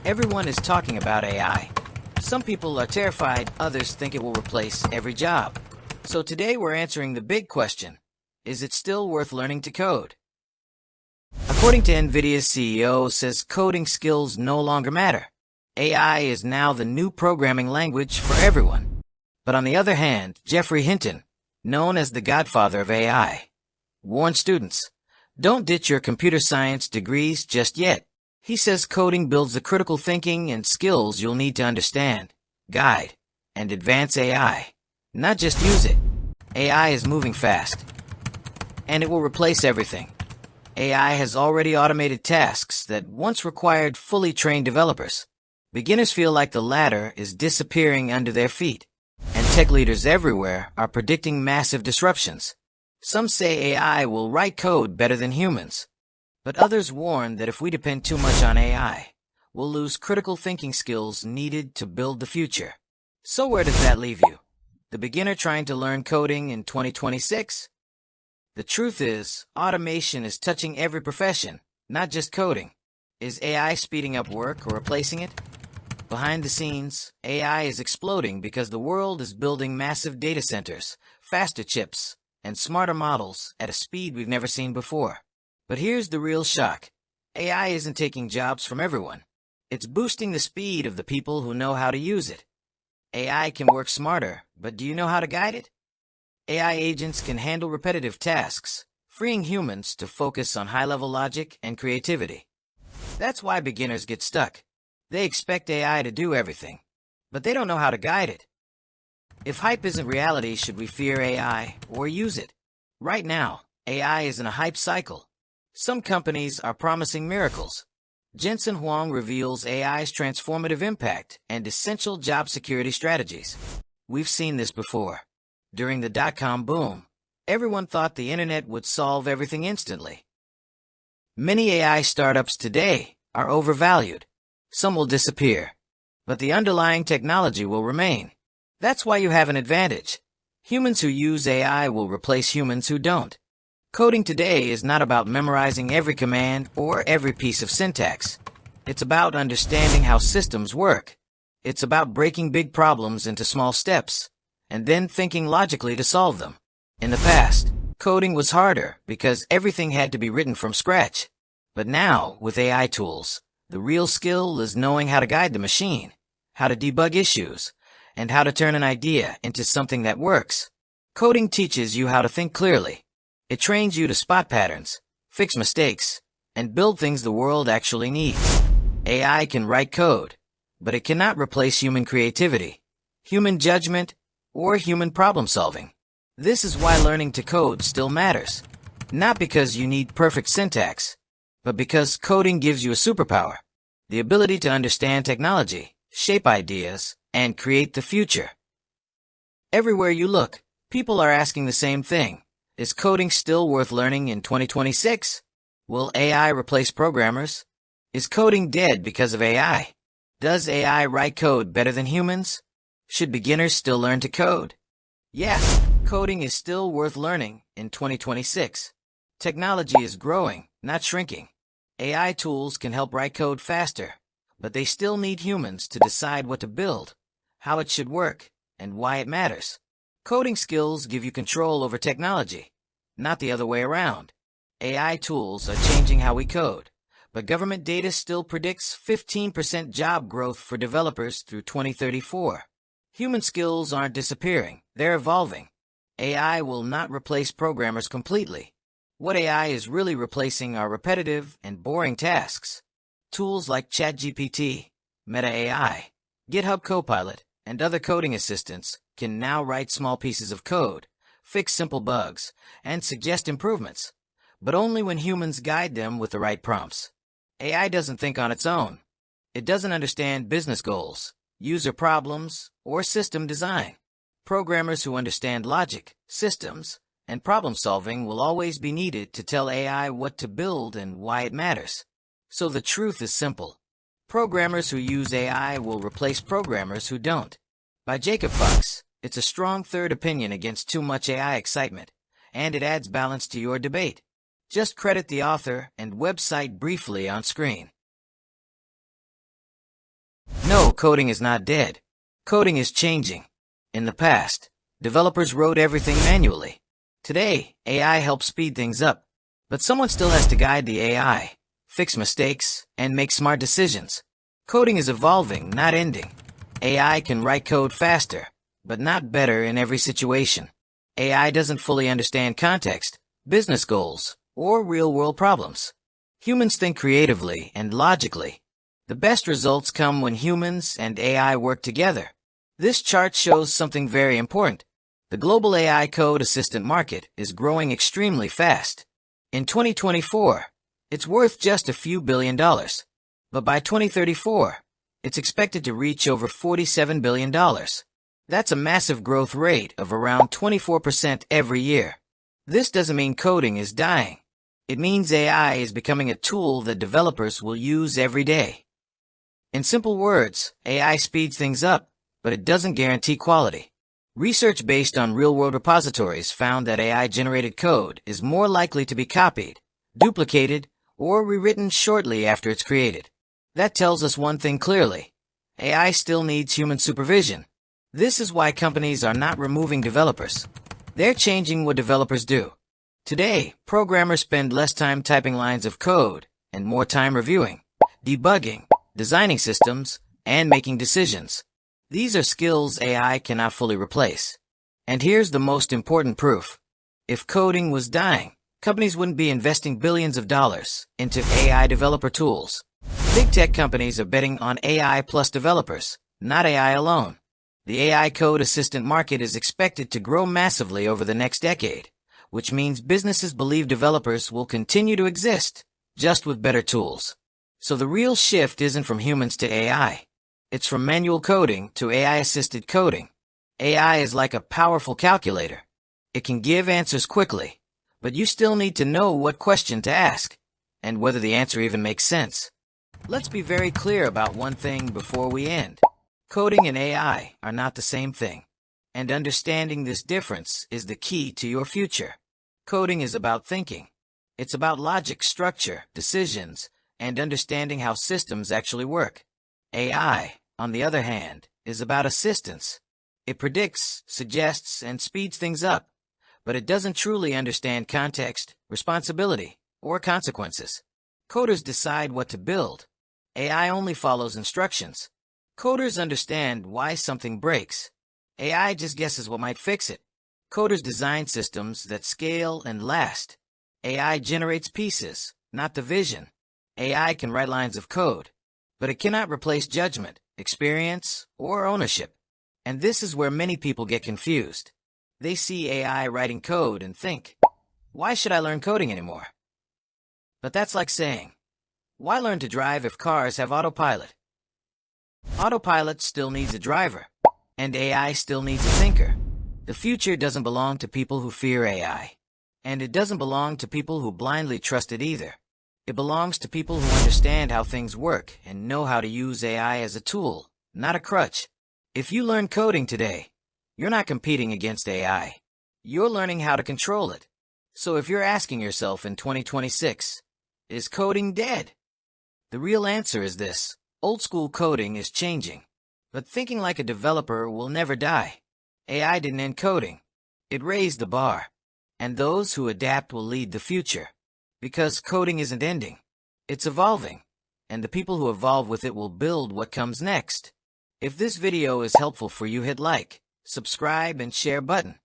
Everyone is talking about AI. Some people are terrified, others think it will replace every job. So today we're answering the big question. Is it still worth learning to code? According to NVIDIA's CEO, says coding skills no longer matter. AI is now the new programming language for everyone. But on the other hand, Geoffrey Hinton, known as the godfather of AI, warned students, don't ditch your computer science degrees just yet. He says coding builds the critical thinking and skills you'll need to understand, guide, and advance AI, not just use it. AI is moving fast, and it will replace everything. AI has already automated tasks that once required fully trained developers. Beginners feel like the ladder is disappearing under their feet, and tech leaders everywhere are predicting massive disruptions. Some say AI will write code better than humans, but others warn that if we depend too much on AI, we'll lose critical thinking skills needed to build the future. So where does that leave you? The beginner trying to learn coding in 2026? The truth is, automation is touching every profession, not just coding. Is AI speeding up work or replacing it? Behind the scenes, AI is exploding because the world is building massive data centers, faster chips, and smarter models at a speed we've never seen before. But here's the real shock. AI isn't taking jobs from everyone. It's boosting the speed of the people who know how to use it. AI can work smarter, but do you know how to guide it? AI agents can handle repetitive tasks, freeing humans to focus on high-level logic and creativity. That's why beginners get stuck. They expect AI to do everything, but they don't know how to guide it. If hype isn't reality, should we fear AI or use it? Right now, AI is in a hype cycle. Some companies are promising miracles. Jensen Huang reveals AI's transformative impact and essential job security strategies. We've seen this before. During the dot-com boom, everyone thought the internet would solve everything instantly. Many AI startups today are overvalued. Some will disappear, but the underlying technology will remain. That's why you have an advantage. Humans who use AI will replace humans who don't. Coding today is not about memorizing every command or every piece of syntax. It's about understanding how systems work. It's about breaking big problems into small steps, and then thinking logically to solve them. In the past, coding was harder because everything had to be written from scratch. But now, with AI tools, the real skill is knowing how to guide the machine, how to debug issues, and how to turn an idea into something that works. Coding teaches you how to think clearly. It trains you to spot patterns, fix mistakes, and build things the world actually needs. AI can write code, but it cannot replace human creativity, human judgment, or human problem solving. This is why learning to code still matters. Not because you need perfect syntax, but because coding gives you a superpower, the ability to understand technology, shape ideas, and create the future. Everywhere you look, people are asking the same thing. Is coding still worth learning in 2026? Will AI replace programmers? Is coding dead because of AI? Does AI write code better than humans? Should beginners still learn to code? Yes, coding is still worth learning in 2026. Technology is growing, not shrinking. AI tools can help write code faster, but they still need humans to decide what to build, how it should work, and why it matters. Coding skills give you control over technology, not the other way around. AI tools are changing how we code, but government data still predicts 15% job growth for developers through 2034. Human skills aren't disappearing, they're evolving. AI will not replace programmers completely. What AI is really replacing are repetitive and boring tasks. Tools like ChatGPT, Meta AI, GitHub Copilot, and other coding assistants can now write small pieces of code, fix simple bugs, and suggest improvements, but only when humans guide them with the right prompts. AI doesn't think on its own. It doesn't understand business goals, user problems, or system design. Programmers who understand logic, systems, and problem solving will always be needed to tell AI what to build and why it matters. So the truth is simple. Programmers who use AI will replace programmers who don't. By Jacob Fox, it's a strong third opinion against too much AI excitement, and it adds balance to your debate. Just credit the author and website briefly on screen. No, coding is not dead. Coding is changing. In the past, developers wrote everything manually. Today, AI helps speed things up. But someone still has to guide the AI, fix mistakes, and make smart decisions. Coding is evolving, not ending. AI can write code faster, but not better in every situation. AI doesn't fully understand context, business goals, or real-world problems. Humans think creatively and logically. The best results come when humans and AI work together. This chart shows something very important. The global AI code assistant market is growing extremely fast. In 2024, it's worth just a few $billion. But by 2034, it's expected to reach over $47 billion. That's a massive growth rate of around 24% every year. This doesn't mean coding is dying. It means AI is becoming a tool that developers will use every day. In simple words, AI speeds things up, but it doesn't guarantee quality. Research based on real-world repositories found that AI-generated code is more likely to be copied, duplicated, or rewritten shortly after it's created. That tells us one thing clearly. AI still needs human supervision. This is why companies are not removing developers. They're changing what developers do. Today, programmers spend less time typing lines of code and more time reviewing, debugging, designing systems, and making decisions. These are skills AI cannot fully replace. And here's the most important proof. If coding was dying, companies wouldn't be investing billions of dollars into AI developer tools. Big tech companies are betting on AI plus developers, not AI alone. The AI code assistant market is expected to grow massively over the next decade, which means businesses believe developers will continue to exist, just with better tools. So the real shift isn't from humans to AI. It's from manual coding to AI-assisted coding. AI is like a powerful calculator. It can give answers quickly, but you still need to know what question to ask, and whether the answer even makes sense. Let's be very clear about one thing before we end. Coding and AI are not the same thing, and understanding this difference is the key to your future. Coding is about thinking. It's about logic, structure, decisions, and understanding how systems actually work. AI, on the other hand, is about assistance. It predicts, suggests, and speeds things up, but it doesn't truly understand context, responsibility, or consequences. Coders decide what to build. AI only follows instructions. Coders understand why something breaks. AI just guesses what might fix it. Coders design systems that scale and last. AI generates pieces, not the vision. AI can write lines of code, but it cannot replace judgment, experience, or ownership. And this is where many people get confused. They see AI writing code and think, why should I learn coding anymore? But that's like saying, why learn to drive if cars have autopilot? Autopilot still needs a driver, and AI still needs a thinker. The future doesn't belong to people who fear AI, and it doesn't belong to people who blindly trust it either. It belongs to people who understand how things work and know how to use AI as a tool, not a crutch. If you learn coding today, you're not competing against AI. You're learning how to control it. So if you're asking yourself in 2026, is coding dead? The real answer is this. Old school coding is changing, but thinking like a developer will never die. AI didn't end coding. It raised the bar. And those who adapt will lead the future. Because coding isn't ending. It's evolving. And the people who evolve with it will build what comes next. If this video is helpful for you, hit like, subscribe, and share button.